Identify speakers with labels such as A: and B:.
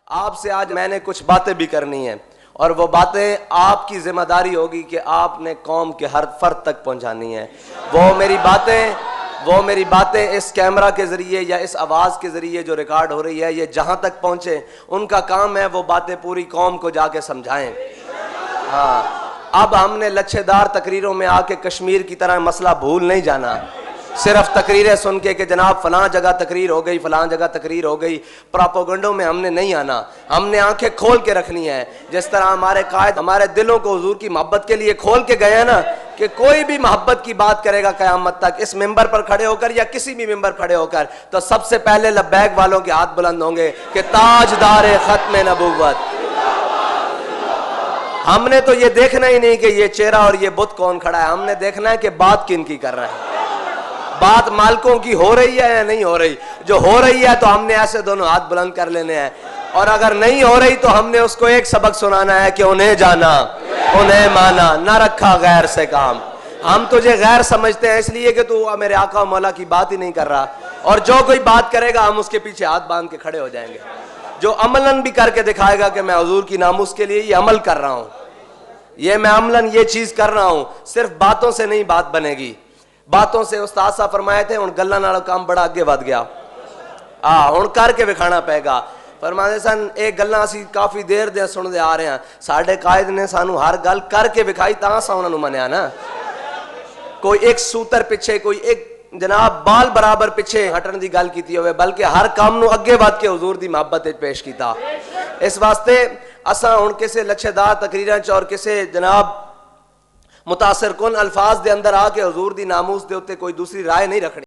A: आपसे आज मैंने कुछ बातें भी करनी है और वो बातें आपकी जिम्मेदारी होगी कि आपने कौम के हर फर्द तक पहुंचानी है। वो मेरी बातें इस कैमरा के जरिए या इस आवाज़ के जरिए जो रिकॉर्ड हो रही है, ये जहाँ तक पहुँचे, उनका काम है वो बातें पूरी कौम को जाके समझाएं। हाँ, अब हमने लच्छेदार तकरीरों में आके कश्मीर की तरह मसला भूल नहीं जाना। सिर्फ तकरीरें सुन के कि जनाब फलां जगह तकरीर हो गई, फलां जगह तकरीर हो गई, प्रोपेगेंडों में हमने नहीं आना। हमने आंखें खोल के रखनी है, जिस तरह हमारे कायद हमारे दिलों को हुजूर की मोहब्बत के लिए खोल के गए हैं ना, कि कोई भी मोहब्बत की बात करेगा क़यामत तक इस मिंबर पर खड़े होकर या किसी भी मिंबर खड़े होकर, तो सबसे पहले लब्बैक वालों के हाथ बुलंद होंगे कि ताजदार खत्म नबूवत। हमने तो ये देखना ही नहीं कि ये चेहरा और ये बुत कौन खड़ा है, हमने देखना है कि बात किन की कर रहा है। बात मालिकों की हो रही है या नहीं हो रही। जो हो रही है तो हमने ऐसे दोनों हाथ बुलंद कर लेने हैं, और अगर नहीं हो रही तो हमने उसको एक सबक सुनाना है कि उन्हें जाना, उन्हें माना, ना रखा गैर से काम। हम तुझे गैर समझते हैं इसलिए कि तू मेरे आका मौला की बात ही नहीं कर रहा, और जो कोई बात करेगा हम उसके पीछे हाथ बांध के खड़े हो जाएंगे। जो अमलन भी करके दिखाएगा कि मैं हुजूर की नामुस के लिए ये अमल कर रहा हूं, ये मैं अमलन ये चीज कर रहा हूं, सिर्फ बातों से नहीं बात बनेगी। बातों से उस्ताद साहब फरमाए थे हुण गल्लां नाल काम बड़ा अगे वध गया, हुण करके विखाना पेगा। फरमाते सन एक गल्लां असीं काफी देर दे सुनदे आ रहे हैं, साडे कायद ने सानू हर गल करके विखाई तां असां उन्हां नू मन्निया ना। कोई एक सूत्र पिछे, कोई एक जनाब बाल बराबर पिछे हटण दी गल कीती होवे, बल्कि हर काम नू अगे वध के हुजूर दी मोहब्बत विच पेश कीता। इस वास्ते असां हुण किसे लच्छेदार तकरीरां च और किसे जनाब मुतासिर कुन अल्फाज दे अंदर आके हुजूर दी नामूस दे उत्ते कोई दूसरी राय नहीं रखनी।